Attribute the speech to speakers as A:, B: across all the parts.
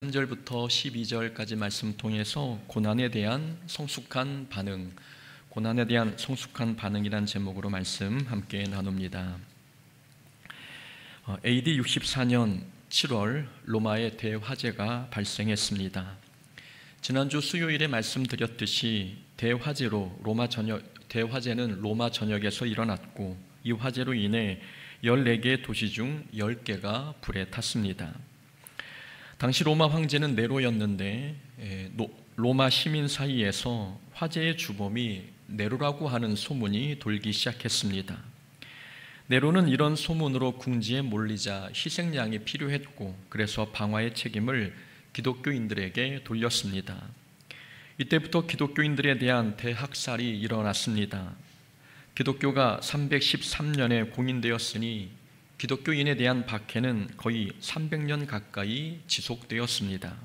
A: 3절부터 12절까지 말씀 통해서 고난에 대한 성숙한 반응, 고난에 대한 성숙한 반응이란 제목으로 말씀 함께 나눕니다. AD 64년 7월 로마의 대화재가 발생했습니다. 지난주 수요일에 말씀드렸듯이 대화재는 로마 전역에서 일어났고, 이 화재로 인해 14개의 도시 중 10개가 불에 탔습니다. 당시 로마 황제는 네로였는데 로마 시민 사이에서 화재의 주범이 네로라고 하는 소문이 돌기 시작했습니다. 네로는 이런 소문으로 궁지에 몰리자 희생양이 필요했고, 그래서 방화의 책임을 기독교인들에게 돌렸습니다. 이때부터 기독교인들에 대한 대학살이 일어났습니다. 기독교가 313년에 공인되었으니 기독교인에 대한 박해는 거의 300년 가까이 지속되었습니다.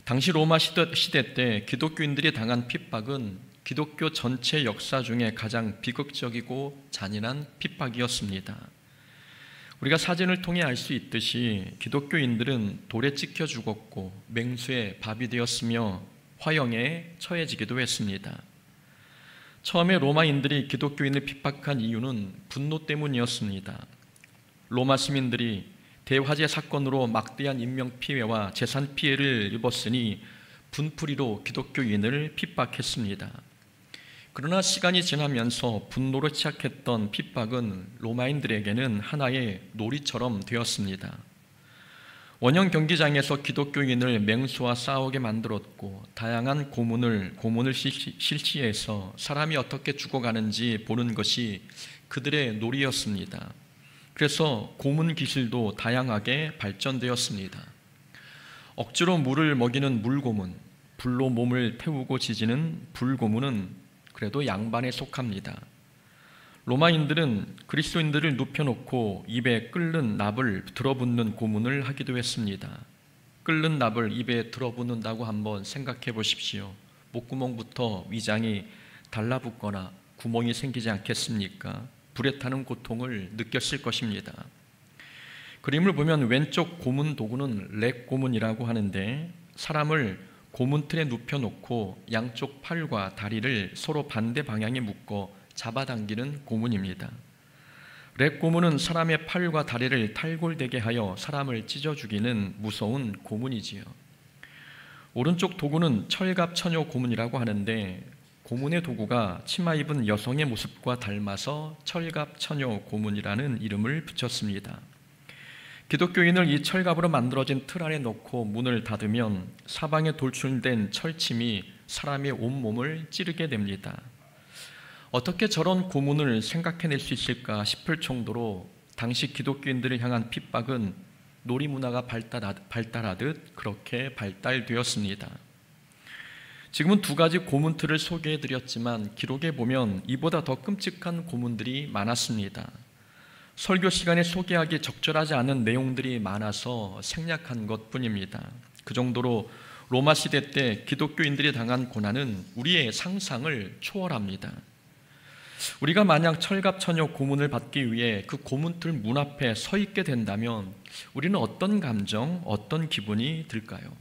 A: 당시 로마 시대 때 기독교인들이 당한 핍박은 기독교 전체 역사 중에 가장 비극적이고 잔인한 핍박이었습니다. 우리가 사진을 통해 알 수 있듯이 기독교인들은 돌에 찍혀 죽었고 맹수의 밥이 되었으며 화형에 처해지기도 했습니다. 처음에 로마인들이 기독교인을 핍박한 이유는 분노 때문이었습니다. 로마 시민들이 대화재 사건으로 막대한 인명피해와 재산 피해를 입었으니 분풀이로 기독교인을 핍박했습니다. 그러나 시간이 지나면서 분노로 시작했던 핍박은 로마인들에게는 하나의 놀이처럼 되었습니다. 원형 경기장에서 기독교인을 맹수와 싸우게 만들었고, 다양한 고문을 실시해서 사람이 어떻게 죽어가는지 보는 것이 그들의 놀이였습니다. 그래서 고문 기술도 다양하게 발전되었습니다. 억지로 물을 먹이는 물고문, 불로 몸을 태우고 지지는 불고문은 그래도 양반에 속합니다. 로마인들은 그리스도인들을 눕혀놓고 입에 끓는 납을 들어붓는 고문을 하기도 했습니다. 끓는 납을 입에 들어붓는다고 한번 생각해 보십시오. 목구멍부터 위장이 달라붙거나 구멍이 생기지 않겠습니까? 불에 타는 고통을 느꼈을 것입니다. 그림을 보면 왼쪽 고문 도구는 렉 고문이라고 하는데, 사람을 고문틀에 눕혀놓고 양쪽 팔과 다리를 서로 반대 방향에 묶어 잡아당기는 고문입니다. 렉 고문은 사람의 팔과 다리를 탈골되게 하여 사람을 찢어 죽이는 무서운 고문이지요. 오른쪽 도구는 철갑처녀 고문이라고 하는데, 고문의 도구가 치마 입은 여성의 모습과 닮아서 철갑처녀 고문이라는 이름을 붙였습니다. 기독교인을 이 철갑으로 만들어진 틀 안에 넣고 문을 닫으면 사방에 돌출된 철침이 사람의 온몸을 찌르게 됩니다. 어떻게 저런 고문을 생각해낼 수 있을까 싶을 정도로 당시 기독교인들을 향한 핍박은 놀이문화가 발달하듯 그렇게 발달되었습니다. 지금은 두 가지 고문틀을 소개해드렸지만 기록에 보면 이보다 더 끔찍한 고문들이 많았습니다. 설교 시간에 소개하기 적절하지 않은 내용들이 많아서 생략한 것뿐입니다. 그 정도로 로마 시대 때 기독교인들이 당한 고난은 우리의 상상을 초월합니다. 우리가 만약 철갑처녀 고문을 받기 위해 그 고문틀 문 앞에 서 있게 된다면 우리는 어떤 감정, 어떤 기분이 들까요?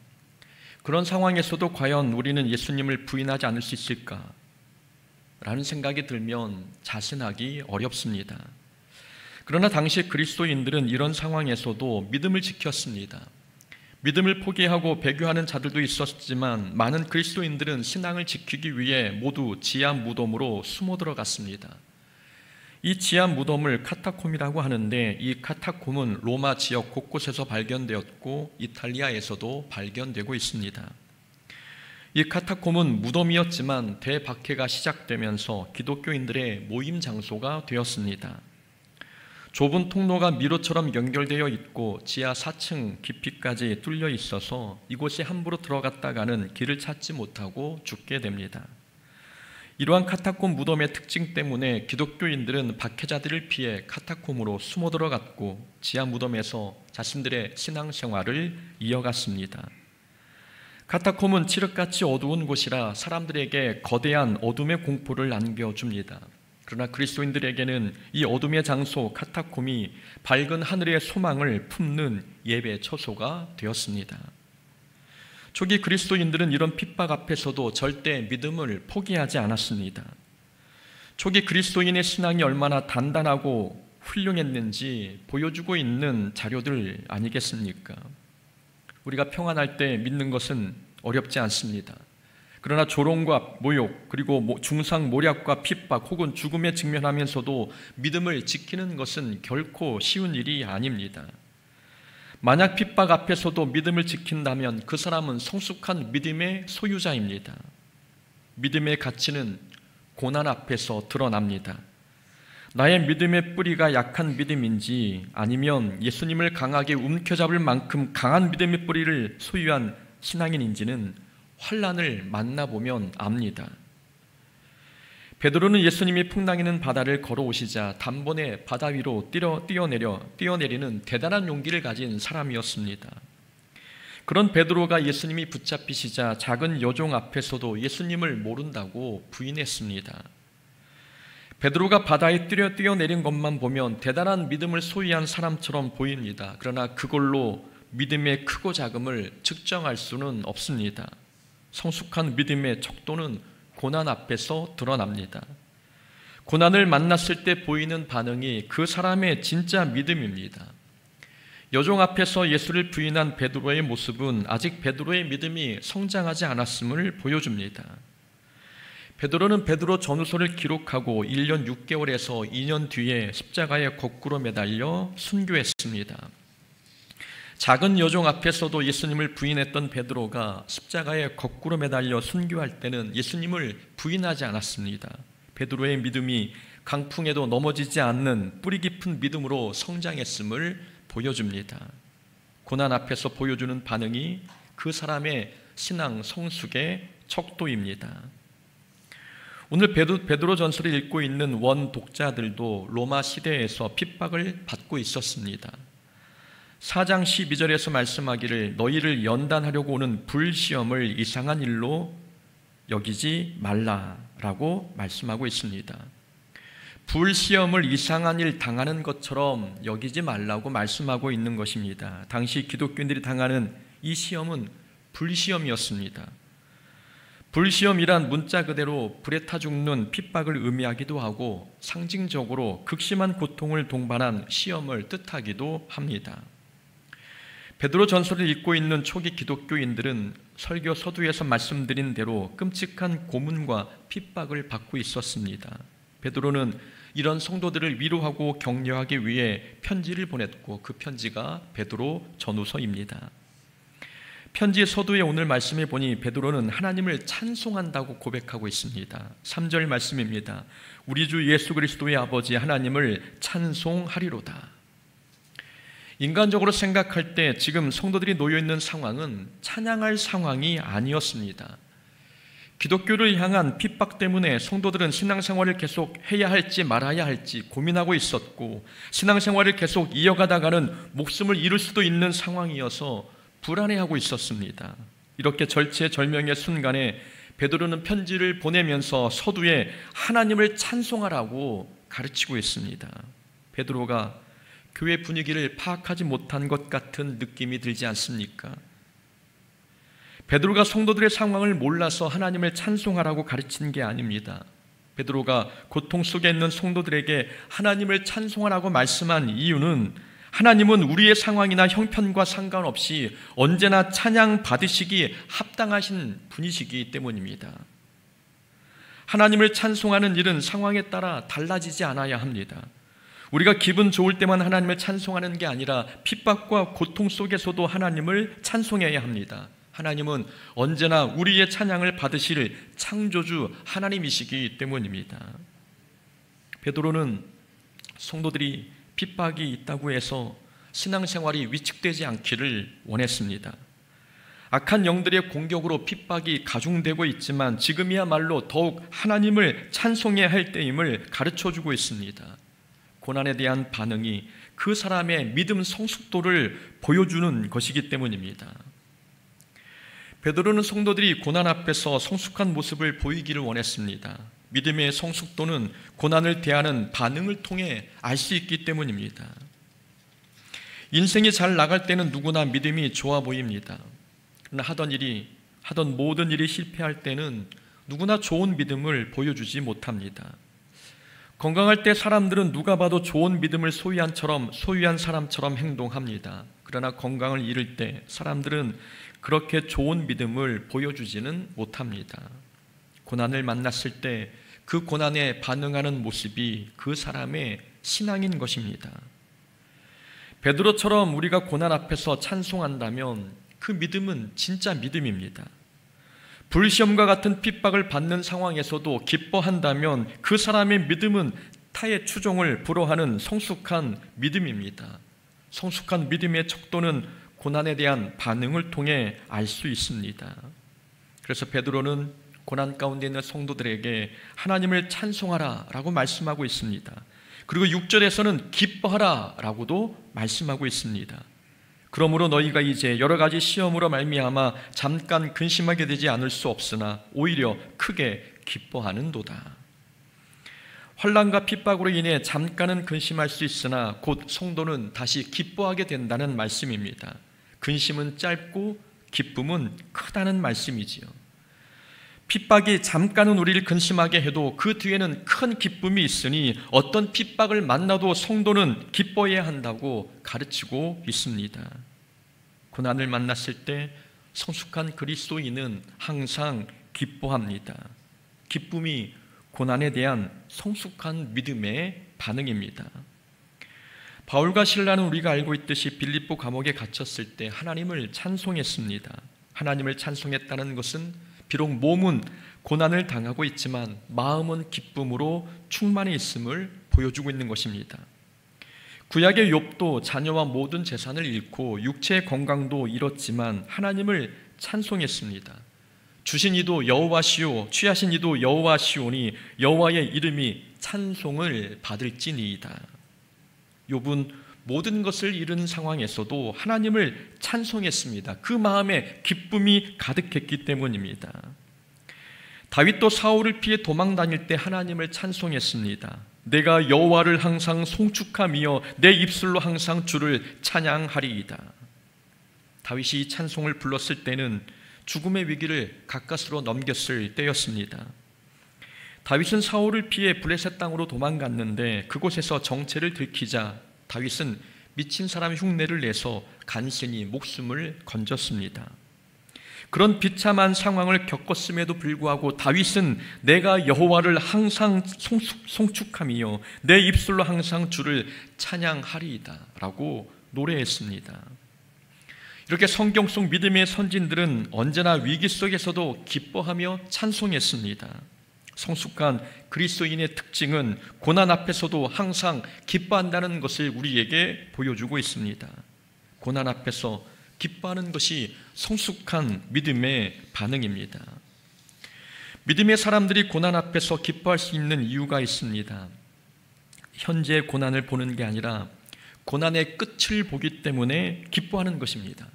A: 그런 상황에서도 과연 우리는 예수님을 부인하지 않을 수 있을까? 라는 생각이 들면 자신하기 어렵습니다. 그러나 당시 그리스도인들은 이런 상황에서도 믿음을 지켰습니다. 믿음을 포기하고 배교하는 자들도 있었지만 많은 그리스도인들은 신앙을 지키기 위해 모두 지하 무덤으로 숨어 들어갔습니다. 이 지하 무덤을 카타콤이라고 하는데, 이 카타콤은 로마 지역 곳곳에서 발견되었고 이탈리아에서도 발견되고 있습니다. 이 카타콤은 무덤이었지만 대박해가 시작되면서 기독교인들의 모임 장소가 되었습니다. 좁은 통로가 미로처럼 연결되어 있고 지하 4층 깊이까지 뚫려 있어서 이곳에 함부로 들어갔다가는 길을 찾지 못하고 죽게 됩니다. 이러한 카타콤 무덤의 특징 때문에 기독교인들은 박해자들을 피해 카타콤으로 숨어 들어갔고 지하 무덤에서 자신들의 신앙생활을 이어갔습니다. 카타콤은 칠흑같이 어두운 곳이라 사람들에게 거대한 어둠의 공포를 안겨줍니다. 그러나 그리스도인들에게는 이 어둠의 장소 카타콤이 밝은 하늘의 소망을 품는 예배 처소가 되었습니다. 초기 그리스도인들은 이런 핍박 앞에서도 절대 믿음을 포기하지 않았습니다. 초기 그리스도인의 신앙이 얼마나 단단하고 훌륭했는지 보여주고 있는 자료들 아니겠습니까? 우리가 평안할 때 믿는 것은 어렵지 않습니다. 그러나 조롱과 모욕, 그리고 중상 모략과 핍박 혹은 죽음에 직면하면서도 믿음을 지키는 것은 결코 쉬운 일이 아닙니다. 만약 핍박 앞에서도 믿음을 지킨다면 그 사람은 성숙한 믿음의 소유자입니다. 믿음의 가치는 고난 앞에서 드러납니다. 나의 믿음의 뿌리가 약한 믿음인지 아니면 예수님을 강하게 움켜잡을 만큼 강한 믿음의 뿌리를 소유한 신앙인인지는 환난을 만나보면 압니다. 베드로는 예수님이 풍랑이는 바다를 걸어오시자 단번에 바다 위로 뛰어내리는 대단한 용기를 가진 사람이었습니다. 그런 베드로가 예수님이 붙잡히시자 작은 여종 앞에서도 예수님을 모른다고 부인했습니다. 베드로가 바다에 뛰어내린 것만 보면 대단한 믿음을 소유한 사람처럼 보입니다. 그러나 그걸로 믿음의 크고 작음을 측정할 수는 없습니다. 성숙한 믿음의 척도는 고난 앞에서 드러납니다. 고난을 만났을 때 보이는 반응이 그 사람의 진짜 믿음입니다. 여종 앞에서 예수를 부인한 베드로의 모습은 아직 베드로의 믿음이 성장하지 않았음을 보여줍니다. 베드로는 베드로 전후서를 기록하고 1년 6개월에서 2년 뒤에 십자가에 거꾸로 매달려 순교했습니다. 작은 여종 앞에서도 예수님을 부인했던 베드로가 십자가에 거꾸로 매달려 순교할 때는 예수님을 부인하지 않았습니다. 베드로의 믿음이 강풍에도 넘어지지 않는 뿌리 깊은 믿음으로 성장했음을 보여줍니다. 고난 앞에서 보여주는 반응이 그 사람의 신앙 성숙의 척도입니다. 오늘 베드로 전서를 읽고 있는 원 독자들도 로마 시대에서 핍박을 받고 있었습니다. 4장 12절에서 말씀하기를 너희를 연단하려고 오는 불시험을 이상한 일로 여기지 말라라고 말씀하고 있습니다. 불시험을 이상한 일 당하는 것처럼 여기지 말라고 말씀하고 있는 것입니다. 당시 기독교인들이 당하는 이 시험은 불시험이었습니다. 불시험이란 문자 그대로 불에 타 죽는 핍박을 의미하기도 하고 상징적으로 극심한 고통을 동반한 시험을 뜻하기도 합니다. 베드로 전서를 읽고 있는 초기 기독교인들은 설교 서두에서 말씀드린 대로 끔찍한 고문과 핍박을 받고 있었습니다. 베드로는 이런 성도들을 위로하고 격려하기 위해 편지를 보냈고 그 편지가 베드로 전후서입니다. 편지 서두에 오늘 말씀해 보니 베드로는 하나님을 찬송한다고 고백하고 있습니다. 3절 말씀입니다. 우리 주 예수 그리스도의 아버지 하나님을 찬송하리로다. 인간적으로 생각할 때 지금 성도들이 놓여있는 상황은 찬양할 상황이 아니었습니다. 기독교를 향한 핍박 때문에 성도들은 신앙생활을 계속 해야 할지 말아야 할지 고민하고 있었고 신앙생활을 계속 이어가다가는 목숨을 잃을 수도 있는 상황이어서 불안해하고 있었습니다. 이렇게 절체절명의 순간에 베드로는 편지를 보내면서 서두에 하나님을 찬송하라고 가르치고 있습니다. 베드로가 교회 분위기를 파악하지 못한 것 같은 느낌이 들지 않습니까? 베드로가 성도들의 상황을 몰라서 하나님을 찬송하라고 가르친 게 아닙니다. 베드로가 고통 속에 있는 성도들에게 하나님을 찬송하라고 말씀한 이유는 하나님은 우리의 상황이나 형편과 상관없이 언제나 찬양 받으시기 합당하신 분이시기 때문입니다. 하나님을 찬송하는 일은 상황에 따라 달라지지 않아야 합니다. 우리가 기분 좋을 때만 하나님을 찬송하는 게 아니라 핍박과 고통 속에서도 하나님을 찬송해야 합니다. 하나님은 언제나 우리의 찬양을 받으실 창조주 하나님이시기 때문입니다. 베드로는 성도들이 핍박이 있다고 해서 신앙생활이 위축되지 않기를 원했습니다. 악한 영들의 공격으로 핍박이 가중되고 있지만 지금이야말로 더욱 하나님을 찬송해야 할 때임을 가르쳐주고 있습니다. 고난에 대한 반응이 그 사람의 믿음 성숙도를 보여주는 것이기 때문입니다. 베드로는 성도들이 고난 앞에서 성숙한 모습을 보이기를 원했습니다. 믿음의 성숙도는 고난을 대하는 반응을 통해 알 수 있기 때문입니다. 인생이 잘 나갈 때는 누구나 믿음이 좋아 보입니다. 그러나 하던 모든 일이 실패할 때는 누구나 좋은 믿음을 보여주지 못합니다. 건강할 때 사람들은 누가 봐도 좋은 믿음을 소유한 사람처럼 행동합니다. 그러나 건강을 잃을 때 사람들은 그렇게 좋은 믿음을 보여주지는 못합니다. 고난을 만났을 때 그 고난에 반응하는 모습이 그 사람의 신앙인 것입니다. 베드로처럼 우리가 고난 앞에서 찬송한다면 그 믿음은 진짜 믿음입니다. 불시험과 같은 핍박을 받는 상황에서도 기뻐한다면 그 사람의 믿음은 타의 추종을 불허하는 성숙한 믿음입니다. 성숙한 믿음의 척도는 고난에 대한 반응을 통해 알 수 있습니다. 그래서 베드로는 고난 가운데 있는 성도들에게 하나님을 찬송하라 라고 말씀하고 있습니다. 그리고 6절에서는 기뻐하라 라고도 말씀하고 있습니다. 그러므로 너희가 이제 여러 가지 시험으로 말미암아 잠깐 근심하게 되지 않을 수 없으나 오히려 크게 기뻐하는도다. 환난과 핍박으로 인해 잠깐은 근심할 수 있으나 곧 성도는 다시 기뻐하게 된다는 말씀입니다. 근심은 짧고 기쁨은 크다는 말씀이지요. 핍박이 잠깐은 우리를 근심하게 해도 그 뒤에는 큰 기쁨이 있으니 어떤 핍박을 만나도 성도는 기뻐해야 한다고 가르치고 있습니다. 고난을 만났을 때 성숙한 그리스도인은 항상 기뻐합니다. 기쁨이 고난에 대한 성숙한 믿음의 반응입니다. 바울과 실라는 우리가 알고 있듯이 빌립보 감옥에 갇혔을 때 하나님을 찬송했습니다. 하나님을 찬송했다는 것은 비록 몸은 고난을 당하고 있지만 마음은 기쁨으로 충만해 있음을 보여주고 있는 것입니다. 구약의 욥도 자녀와 모든 재산을 잃고 육체의 건강도 잃었지만 하나님을 찬송했습니다. 주신 이도 여호와시오 취하신 이도 여호와시오니 여호와의 이름이 찬송을 받을지니이다. 욥은 모든 것을 잃은 상황에서도 하나님을 찬송했습니다. 그 마음에 기쁨이 가득했기 때문입니다. 다윗도 사울을 피해 도망 다닐 때 하나님을 찬송했습니다. 내가 여호와를 항상 송축하며 내 입술로 항상 주를 찬양하리이다. 다윗이 이 찬송을 불렀을 때는 죽음의 위기를 가까스로 넘겼을 때였습니다. 다윗은 사울을 피해 블레셋 땅으로 도망갔는데 그곳에서 정체를 들키자 다윗은 미친 사람 흉내를 내서 간신히 목숨을 건졌습니다. 그런 비참한 상황을 겪었음에도 불구하고 다윗은 내가 여호와를 항상 송축하며 내 입술로 항상 주를 찬양하리이다 라고 노래했습니다. 이렇게 성경 속 믿음의 선진들은 언제나 위기 속에서도 기뻐하며 찬송했습니다. 성숙한 그리스도인의 특징은 고난 앞에서도 항상 기뻐한다는 것을 우리에게 보여주고 있습니다. 고난 앞에서 기뻐하는 것이 성숙한 믿음의 반응입니다. 믿음의 사람들이 고난 앞에서 기뻐할 수 있는 이유가 있습니다. 현재의 고난을 보는 게 아니라 고난의 끝을 보기 때문에 기뻐하는 것입니다.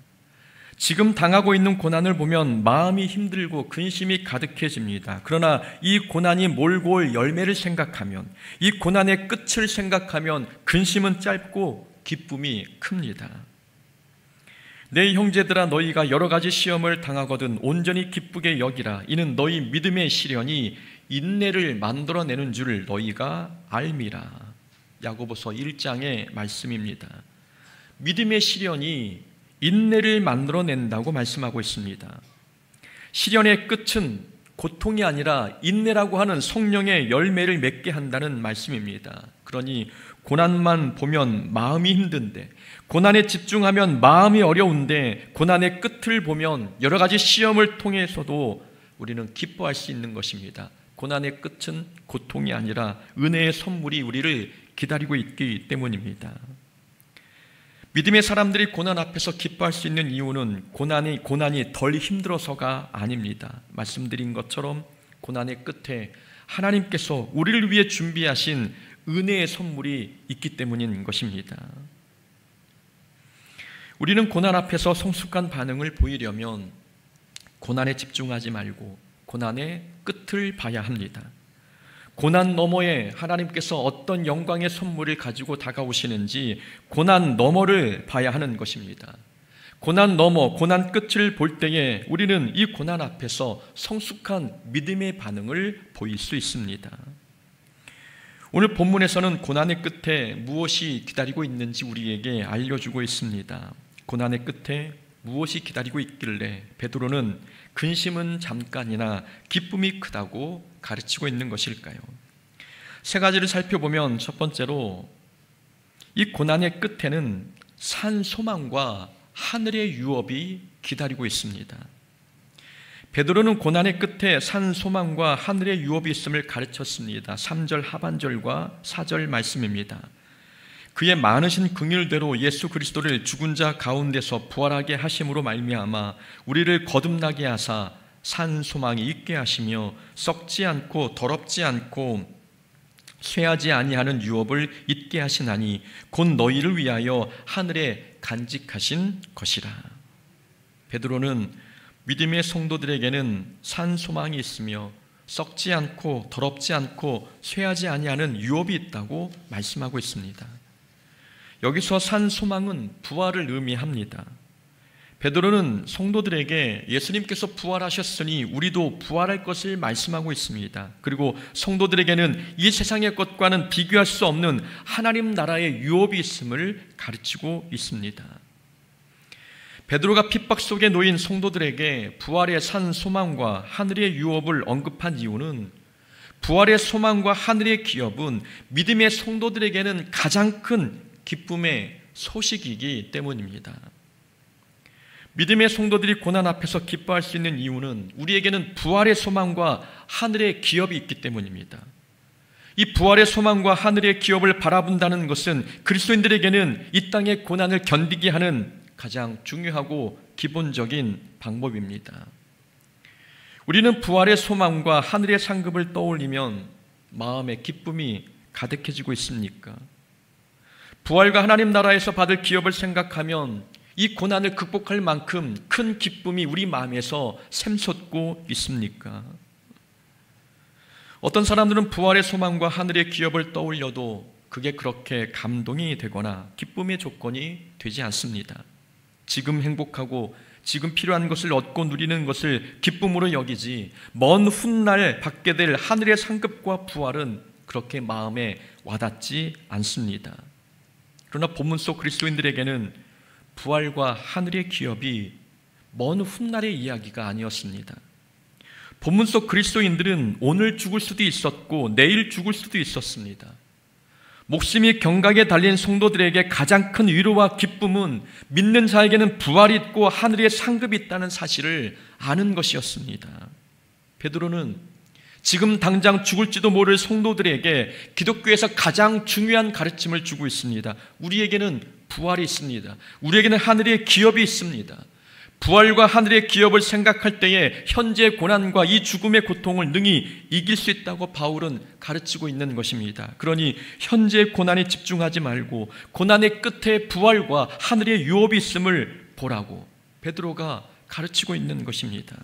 A: 지금 당하고 있는 고난을 보면 마음이 힘들고 근심이 가득해집니다. 그러나 이 고난이 몰고 올 열매를 생각하면, 이 고난의 끝을 생각하면 근심은 짧고 기쁨이 큽니다. 내 형제들아 너희가 여러 가지 시험을 당하거든 온전히 기쁘게 여기라. 이는 너희 믿음의 시련이 인내를 만들어내는 줄 너희가 알미라. 야고보서 1장의 말씀입니다. 믿음의 시련이 인내를 만들어낸다고 말씀하고 있습니다. 시련의 끝은 고통이 아니라 인내라고 하는 성령의 열매를 맺게 한다는 말씀입니다. 그러니 고난만 보면 마음이 힘든데, 고난에 집중하면 마음이 어려운데, 고난의 끝을 보면 여러 가지 시험을 통해서도 우리는 기뻐할 수 있는 것입니다. 고난의 끝은 고통이 아니라 은혜의 선물이 우리를 기다리고 있기 때문입니다. 믿음의 사람들이 고난 앞에서 기뻐할 수 있는 이유는 고난이 덜 힘들어서가 아닙니다. 말씀드린 것처럼 고난의 끝에 하나님께서 우리를 위해 준비하신 은혜의 선물이 있기 때문인 것입니다. 우리는 고난 앞에서 성숙한 반응을 보이려면 고난에 집중하지 말고 고난의 끝을 봐야 합니다. 고난 너머에 하나님께서 어떤 영광의 선물을 가지고 다가오시는지 고난 너머를 봐야 하는 것입니다. 고난 너머, 고난 끝을 볼 때에 우리는 이 고난 앞에서 성숙한 믿음의 반응을 보일 수 있습니다. 오늘 본문에서는 고난의 끝에 무엇이 기다리고 있는지 우리에게 알려주고 있습니다. 고난의 끝에 무엇이 기다리고 있길래 베드로는 근심은 잠깐이나 기쁨이 크다고 가르치고 있는 것일까요? 세 가지를 살펴보면 첫 번째로 이 고난의 끝에는 산 소망과 하늘의 유업이 기다리고 있습니다. 베드로는 고난의 끝에 산 소망과 하늘의 유업이 있음을 가르쳤습니다. 3절 하반절과 4절 말씀입니다. 그의 많으신 긍휼대로 예수 그리스도를 죽은 자 가운데서 부활하게 하심으로 말미암아 우리를 거듭나게 하사 산 소망이 있게 하시며 썩지 않고 더럽지 않고 쇠하지 아니하는 유업을 있게 하시나니 곧 너희를 위하여 하늘에 간직하신 것이라. 베드로는 믿음의 성도들에게는 산 소망이 있으며 썩지 않고 더럽지 않고 쇠하지 아니하는 유업이 있다고 말씀하고 있습니다. 여기서 산 소망은 부활을 의미합니다. 베드로는 성도들에게 예수님께서 부활하셨으니 우리도 부활할 것을 말씀하고 있습니다. 그리고 성도들에게는 이 세상의 것과는 비교할 수 없는 하나님 나라의 유업이 있음을 가르치고 있습니다. 베드로가 핍박 속에 놓인 성도들에게 부활의 산 소망과 하늘의 유업을 언급한 이유는 부활의 소망과 하늘의 기업은 믿음의 성도들에게는 가장 큰 기쁨의 소식이기 때문입니다. 믿음의 성도들이 고난 앞에서 기뻐할 수 있는 이유는 우리에게는 부활의 소망과 하늘의 기업이 있기 때문입니다. 이 부활의 소망과 하늘의 기업을 바라본다는 것은 그리스도인들에게는 이 땅의 고난을 견디게 하는 가장 중요하고 기본적인 방법입니다. 우리는 부활의 소망과 하늘의 상급을 떠올리면 마음의 기쁨이 가득해지고 있습니까? 부활과 하나님 나라에서 받을 기업을 생각하면 이 고난을 극복할 만큼 큰 기쁨이 우리 마음에서 샘솟고 있습니까? 어떤 사람들은 부활의 소망과 하늘의 기업을 떠올려도 그게 그렇게 감동이 되거나 기쁨의 조건이 되지 않습니다. 지금 행복하고 지금 필요한 것을 얻고 누리는 것을 기쁨으로 여기지 먼 훗날 받게 될 하늘의 상급과 부활은 그렇게 마음에 와닿지 않습니다. 그러나 본문 속 그리스도인들에게는 부활과 하늘의 기업이 먼 훗날의 이야기가 아니었습니다. 본문 속 그리스도인들은 오늘 죽을 수도 있었고 내일 죽을 수도 있었습니다. 목숨이 경각에 달린 성도들에게 가장 큰 위로와 기쁨은 믿는 자에게는 부활이 있고 하늘의 상급이 있다는 사실을 아는 것이었습니다. 베드로는 지금 당장 죽을지도 모를 성도들에게 기독교에서 가장 중요한 가르침을 주고 있습니다. 우리에게는 부활이 있습니다. 우리에게는 하늘의 기업이 있습니다. 부활과 하늘의 기업을 생각할 때에 현재의 고난과 이 죽음의 고통을 능히 이길 수 있다고 바울은 가르치고 있는 것입니다. 그러니 현재의 고난에 집중하지 말고 고난의 끝에 부활과 하늘의 유업이 있음을 보라고 베드로가 가르치고 있는 것입니다.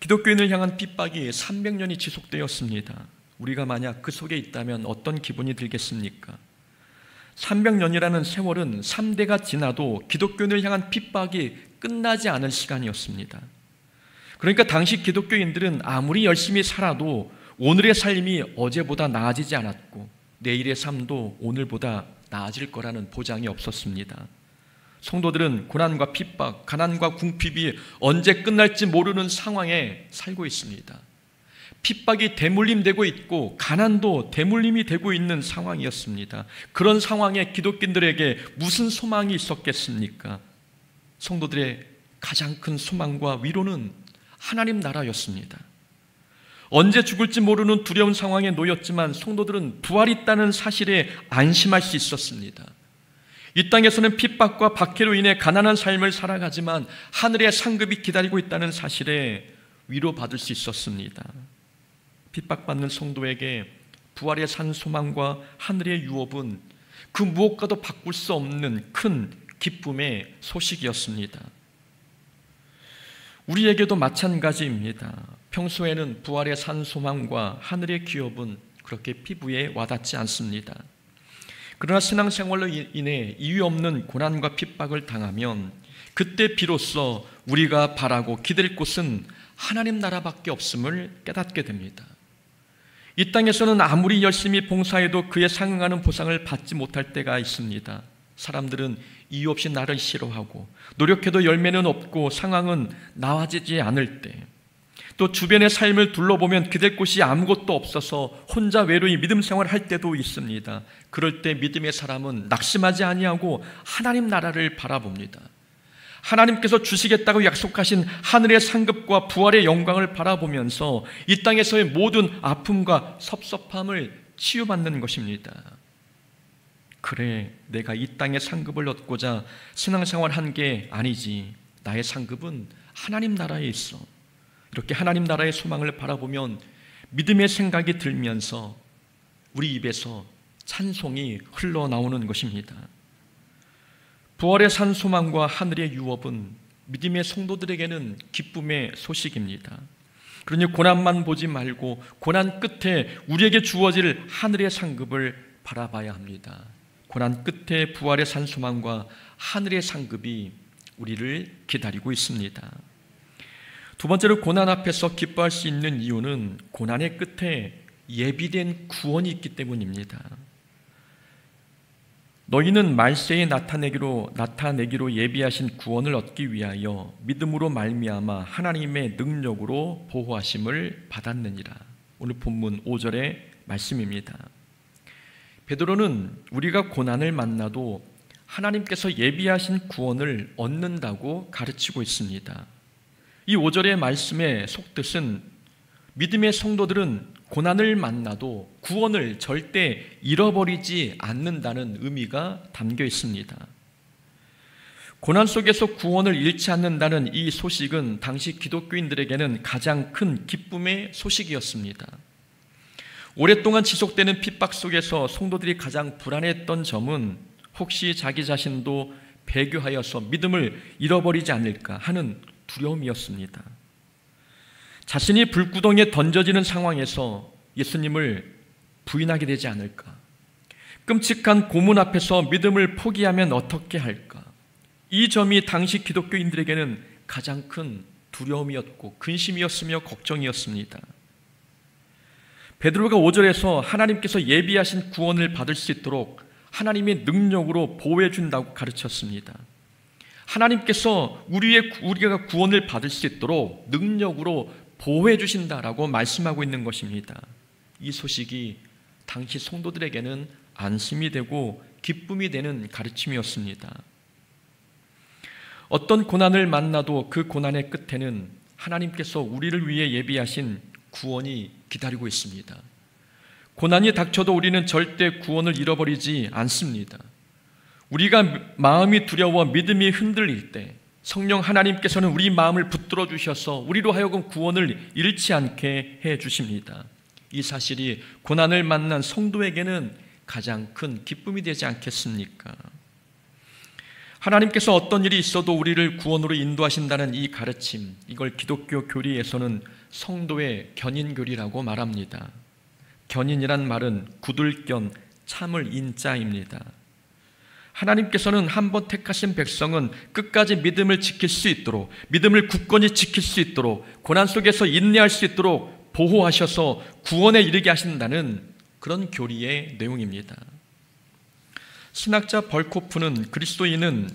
A: 기독교인을 향한 핍박이 300년이 지속되었습니다. 우리가 만약 그 속에 있다면 어떤 기분이 들겠습니까? 300년이라는 세월은 3대가 지나도 기독교인을 향한 핍박이 끝나지 않은 시간이었습니다. 그러니까 당시 기독교인들은 아무리 열심히 살아도 오늘의 삶이 어제보다 나아지지 않았고 내일의 삶도 오늘보다 나아질 거라는 보장이 없었습니다. 성도들은 고난과 핍박, 가난과 궁핍이 언제 끝날지 모르는 상황에 살고 있습니다. 핍박이 대물림되고 있고 가난도 대물림이 되고 있는 상황이었습니다. 그런 상황에 기독교인들에게 무슨 소망이 있었겠습니까? 성도들의 가장 큰 소망과 위로는 하나님 나라였습니다. 언제 죽을지 모르는 두려운 상황에 놓였지만 성도들은 부활이 있다는 사실에 안심할 수 있었습니다. 이 땅에서는 핍박과 박해로 인해 가난한 삶을 살아가지만 하늘의 상급이 기다리고 있다는 사실에 위로받을 수 있었습니다. 핍박받는 성도에게 부활의 산 소망과 하늘의 유업은 그 무엇과도 바꿀 수 없는 큰 기쁨의 소식이었습니다. 우리에게도 마찬가지입니다. 평소에는 부활의 산 소망과 하늘의 기업은 그렇게 피부에 와닿지 않습니다. 그러나 신앙생활로 인해 이유 없는 고난과 핍박을 당하면 그때 비로소 우리가 바라고 기댈 곳은 하나님 나라밖에 없음을 깨닫게 됩니다. 이 땅에서는 아무리 열심히 봉사해도 그에 상응하는 보상을 받지 못할 때가 있습니다. 사람들은 이유 없이 나를 싫어하고 노력해도 열매는 없고 상황은 나아지지 않을 때, 또 주변의 삶을 둘러보면 기댈 곳이 아무것도 없어서 혼자 외로이 믿음 생활할 때도 있습니다. 그럴 때 믿음의 사람은 낙심하지 아니하고 하나님 나라를 바라봅니다. 하나님께서 주시겠다고 약속하신 하늘의 상급과 부활의 영광을 바라보면서 이 땅에서의 모든 아픔과 섭섭함을 치유받는 것입니다. 그래, 내가 이 땅의 상급을 얻고자 신앙생활 한 게 아니지. 나의 상급은 하나님 나라에 있어. 이렇게 하나님 나라의 소망을 바라보면 믿음의 생각이 들면서 우리 입에서 찬송이 흘러나오는 것입니다. 부활의 산 소망과 하늘의 유업은 믿음의 성도들에게는 기쁨의 소식입니다. 그러니 고난만 보지 말고 고난 끝에 우리에게 주어질 하늘의 상급을 바라봐야 합니다. 고난 끝에 부활의 산 소망과 하늘의 상급이 우리를 기다리고 있습니다. 두 번째로 고난 앞에서 기뻐할 수 있는 이유는 고난의 끝에 예비된 구원이 있기 때문입니다. 너희는 말세에 나타내기로 예비하신 구원을 얻기 위하여 믿음으로 말미암아 하나님의 능력으로 보호하심을 받았느니라. 오늘 본문 5절의 말씀입니다. 베드로는 우리가 고난을 만나도 하나님께서 예비하신 구원을 얻는다고 가르치고 있습니다. 이 5절의 말씀의 속뜻은 믿음의 성도들은 고난을 만나도 구원을 절대 잃어버리지 않는다는 의미가 담겨 있습니다. 고난 속에서 구원을 잃지 않는다는 이 소식은 당시 기독교인들에게는 가장 큰 기쁨의 소식이었습니다. 오랫동안 지속되는 핍박 속에서 성도들이 가장 불안했던 점은 혹시 자기 자신도 배교하여서 믿음을 잃어버리지 않을까 하는 두려움이었습니다. 자신이 불구덩이에 던져지는 상황에서 예수님을 부인하게 되지 않을까? 끔찍한 고문 앞에서 믿음을 포기하면 어떻게 할까? 이 점이 당시 기독교인들에게는 가장 큰 두려움이었고 근심이었으며 걱정이었습니다. 베드로가 5절에서 하나님께서 예비하신 구원을 받을 수 있도록 하나님의 능력으로 보호해 준다고 가르쳤습니다. 하나님께서 우리가 구원을 받을 수 있도록 능력으로 보호해 주신다라고 말씀하고 있는 것입니다. 이 소식이 당시 성도들에게는 안심이 되고 기쁨이 되는 가르침이었습니다. 어떤 고난을 만나도 그 고난의 끝에는 하나님께서 우리를 위해 예비하신 구원이 기다리고 있습니다. 고난이 닥쳐도 우리는 절대 구원을 잃어버리지 않습니다. 우리가 마음이 두려워 믿음이 흔들릴 때 성령 하나님께서는 우리 마음을 붙들어 주셔서 우리로 하여금 구원을 잃지 않게 해 주십니다. 이 사실이 고난을 만난 성도에게는 가장 큰 기쁨이 되지 않겠습니까? 하나님께서 어떤 일이 있어도 우리를 구원으로 인도하신다는 이 가르침, 이걸 기독교 교리에서는 성도의 견인교리라고 말합니다. 견인이란 말은 굳을견, 참을 인자입니다. 하나님께서는 한번 택하신 백성은 끝까지 믿음을 지킬 수 있도록, 믿음을 굳건히 지킬 수 있도록, 고난 속에서 인내할 수 있도록 보호하셔서 구원에 이르게 하신다는 그런 교리의 내용입니다. 신학자 벌코프는 그리스도인은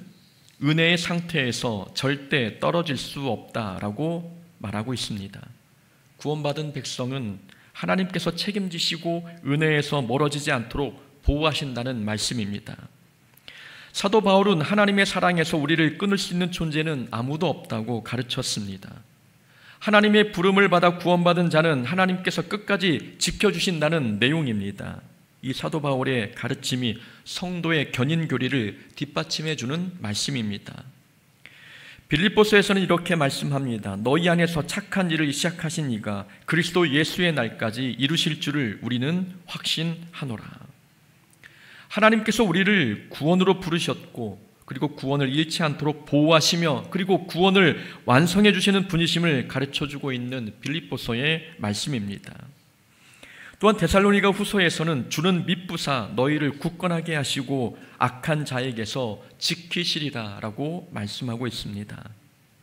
A: 은혜의 상태에서 절대 떨어질 수 없다라고 말하고 있습니다. 구원받은 백성은 하나님께서 책임지시고 은혜에서 멀어지지 않도록 보호하신다는 말씀입니다. 사도 바울은 하나님의 사랑에서 우리를 끊을 수 있는 존재는 아무도 없다고 가르쳤습니다. 하나님의 부름을 받아 구원받은 자는 하나님께서 끝까지 지켜주신다는 내용입니다. 이 사도 바울의 가르침이 성도의 견인교리를 뒷받침해 주는 말씀입니다. 빌립보서에서는 이렇게 말씀합니다. 너희 안에서 착한 일을 시작하신 이가 그리스도 예수의 날까지 이루실 줄을 우리는 확신하노라. 하나님께서 우리를 구원으로 부르셨고 그리고 구원을 잃지 않도록 보호하시며 그리고 구원을 완성해 주시는 분이심을 가르쳐주고 있는 빌립보서의 말씀입니다. 또한 데살로니가 후서에서는 주는 미쁘사 너희를 굳건하게 하시고 악한 자에게서 지키시리라 라고 말씀하고 있습니다.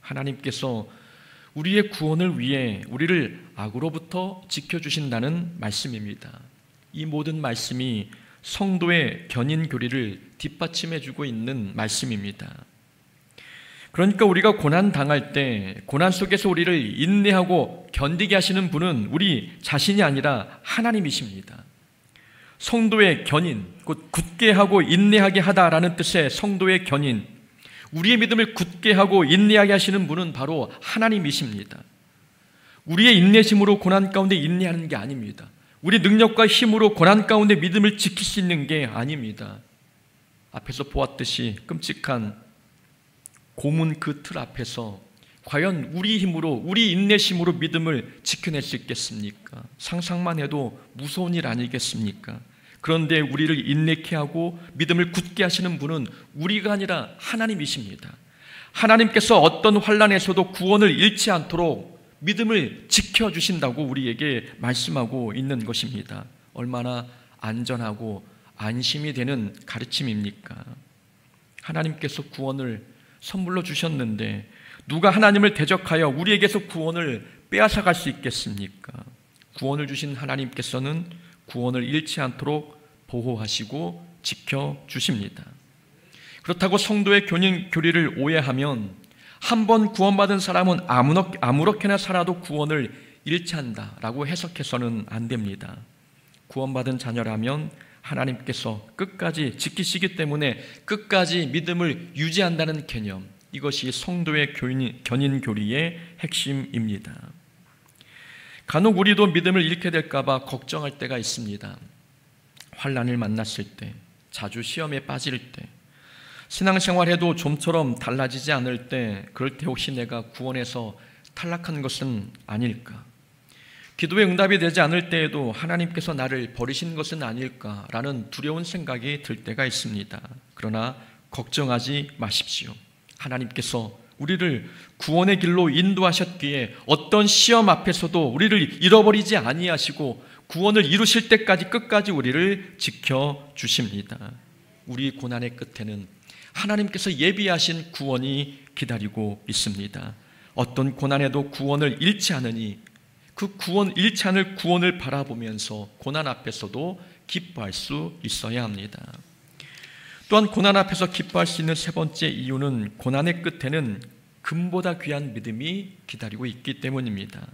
A: 하나님께서 우리의 구원을 위해 우리를 악으로부터 지켜주신다는 말씀입니다. 이 모든 말씀이 성도의 견인 교리를 뒷받침해주고 있는 말씀입니다. 그러니까 우리가 고난 당할 때 고난 속에서 우리를 인내하고 견디게 하시는 분은 우리 자신이 아니라 하나님이십니다. 성도의 견인, 곧 굳게 하고 인내하게 하다라는 뜻의 성도의 견인, 우리의 믿음을 굳게 하고 인내하게 하시는 분은 바로 하나님이십니다. 우리의 인내심으로 고난 가운데 인내하는 게 아닙니다. 우리 능력과 힘으로 고난 가운데 믿음을 지킬 수 있는 게 아닙니다. 앞에서 보았듯이 끔찍한 고문 그 틀 앞에서 과연 우리 힘으로, 우리 인내심으로 믿음을 지켜낼 수 있겠습니까? 상상만 해도 무서운 일 아니겠습니까? 그런데 우리를 인내케 하고 믿음을 굳게 하시는 분은 우리가 아니라 하나님이십니다. 하나님께서 어떤 환난에서도 구원을 잃지 않도록 믿음을 지켜주신다고 우리에게 말씀하고 있는 것입니다. 얼마나 안전하고 안심이 되는 가르침입니까? 하나님께서 구원을 선물로 주셨는데 누가 하나님을 대적하여 우리에게서 구원을 빼앗아갈 수 있겠습니까? 구원을 주신 하나님께서는 구원을 잃지 않도록 보호하시고 지켜주십니다. 그렇다고 성도의 교리를 오해하면 한 번 구원받은 사람은 아무렇게나 살아도 구원을 잃지 한다라고 해석해서는 안 됩니다. 구원받은 자녀라면 하나님께서 끝까지 지키시기 때문에 끝까지 믿음을 유지한다는 개념, 이것이 성도의 견인 교리의 핵심입니다. 간혹 우리도 믿음을 잃게 될까 봐 걱정할 때가 있습니다. 환난을 만났을 때, 자주 시험에 빠질 때, 신앙생활해도 좀처럼 달라지지 않을 때, 그럴 때 혹시 내가 구원에서 탈락한 것은 아닐까? 기도에 응답이 되지 않을 때에도 하나님께서 나를 버리신 것은 아닐까라는 두려운 생각이 들 때가 있습니다. 그러나 걱정하지 마십시오. 하나님께서 우리를 구원의 길로 인도하셨기에 어떤 시험 앞에서도 우리를 잃어버리지 아니하시고 구원을 이루실 때까지 끝까지 우리를 지켜주십니다. 우리 고난의 끝에는 하나님께서 예비하신 구원이 기다리고 있습니다. 어떤 고난에도 구원을 잃지 않으니 그 잃지 않을 구원을 바라보면서 고난 앞에서도 기뻐할 수 있어야 합니다. 또한 고난 앞에서 기뻐할 수 있는 세 번째 이유는 고난의 끝에는 금보다 귀한 믿음이 기다리고 있기 때문입니다.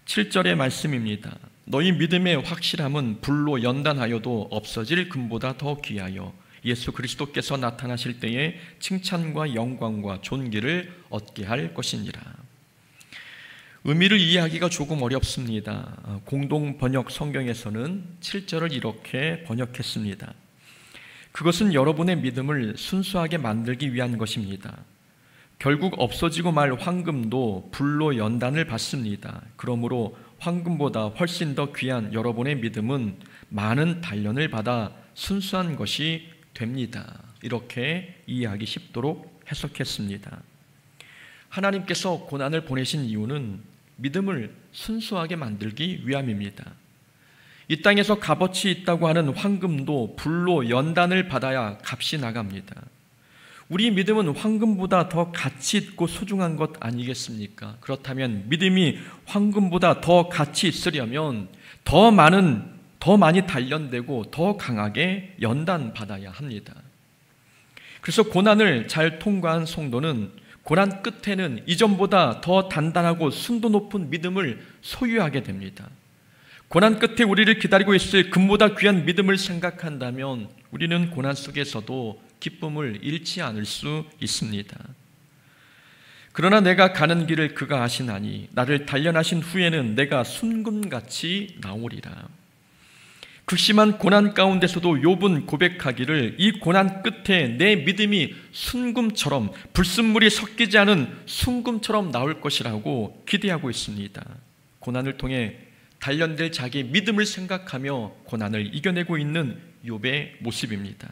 A: 7절의 말씀입니다. 너희 믿음의 확실함은 불로 연단하여도 없어질 금보다 더 귀하여 예수 그리스도께서 나타나실 때에 칭찬과 영광과 존귀를 얻게 할 것이니라. 의미를 이해하기가 조금 어렵습니다. 공동 번역 성경에서는 7절을 이렇게 번역했습니다. 그것은 여러분의 믿음을 순수하게 만들기 위한 것입니다. 결국 없어지고 말 황금도 불로 연단을 받습니다. 그러므로 황금보다 훨씬 더 귀한 여러분의 믿음은 많은 단련을 받아 순수한 것이 됩니다. 이렇게 이해하기 쉽도록 해석했습니다. 하나님께서 고난을 보내신 이유는 믿음을 순수하게 만들기 위함입니다. 이 땅에서 값어치 있다고 하는 황금도 불로 연단을 받아야 값이 나갑니다. 우리 믿음은 황금보다 더 가치 있고 소중한 것 아니겠습니까? 그렇다면 믿음이 황금보다 더 가치 있으려면 더 많이 단련되고 더 강하게 연단받아야 합니다. 그래서 고난을 잘 통과한 성도는 고난 끝에는 이전보다 더 단단하고 순도 높은 믿음을 소유하게 됩니다. 고난 끝에 우리를 기다리고 있을 금보다 귀한 믿음을 생각한다면 우리는 고난 속에서도 기쁨을 잃지 않을 수 있습니다. 그러나 내가 가는 길을 그가 아시나니 나를 단련하신 후에는 내가 순금같이 나오리라. 극심한 고난 가운데서도 욥은 고백하기를 이 고난 끝에 내 믿음이 순금처럼 불순물이 섞이지 않은 순금처럼 나올 것이라고 기대하고 있습니다. 고난을 통해 단련될 자기 믿음을 생각하며 고난을 이겨내고 있는 욥의 모습입니다.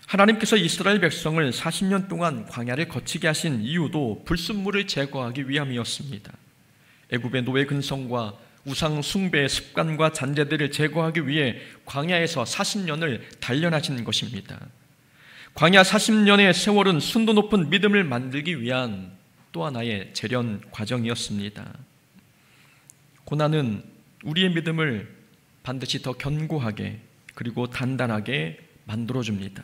A: 하나님께서 이스라엘 백성을 40년 동안 광야를 거치게 하신 이유도 불순물을 제거하기 위함이었습니다. 애굽의 노예 근성과 우상 숭배의 습관과 잔재들을 제거하기 위해 광야에서 40년을 단련하신 것입니다. 광야 40년의 세월은 순도 높은 믿음을 만들기 위한 또 하나의 재련 과정이었습니다. 고난은 우리의 믿음을 반드시 더 견고하게 그리고 단단하게 만들어줍니다.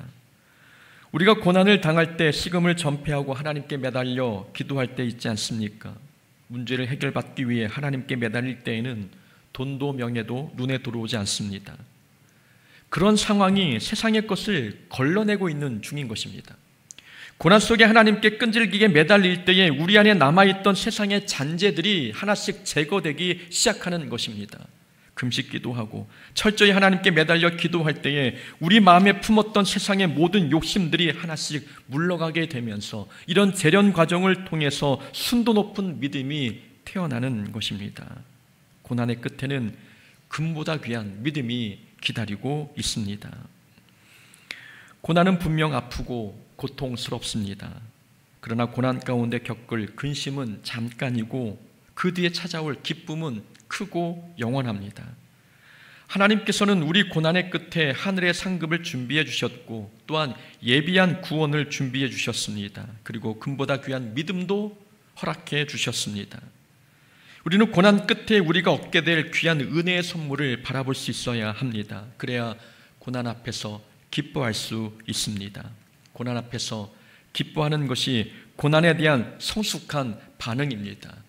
A: 우리가 고난을 당할 때 식음을 전폐하고 하나님께 매달려 기도할 때 있지 않습니까? 문제를 해결받기 위해 하나님께 매달릴 때에는 돈도 명예도 눈에 들어오지 않습니다. 그런 상황이 세상의 것을 걸러내고 있는 중인 것입니다. 고난 속에 하나님께 끈질기게 매달릴 때에 우리 안에 남아있던 세상의 잔재들이 하나씩 제거되기 시작하는 것입니다. 금식 기도하고 철저히 하나님께 매달려 기도할 때에 우리 마음에 품었던 세상의 모든 욕심들이 하나씩 물러가게 되면서 이런 재련 과정을 통해서 순도 높은 믿음이 태어나는 것입니다. 고난의 끝에는 금보다 귀한 믿음이 기다리고 있습니다. 고난은 분명 아프고 고통스럽습니다. 그러나 고난 가운데 겪을 근심은 잠깐이고 그 뒤에 찾아올 기쁨은 크고 영원합니다. 하나님께서는 우리 고난의 끝에 하늘의 상급을 준비해 주셨고 또한 예비한 구원을 준비해 주셨습니다. 그리고 금보다 귀한 믿음도 허락해 주셨습니다. 우리는 고난 끝에 우리가 얻게 될 귀한 은혜의 선물을 바라볼 수 있어야 합니다. 그래야 고난 앞에서 기뻐할 수 있습니다. 고난 앞에서 기뻐하는 것이 고난에 대한 성숙한 반응입니다.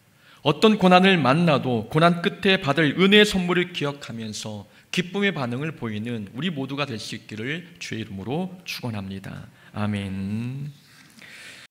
A: 어떤 고난을 만나도 고난 끝에 받을 은혜의 선물을 기억하면서 기쁨의 반응을 보이는 우리 모두가 될 수 있기를 주의 이름으로 축원합니다. 아멘.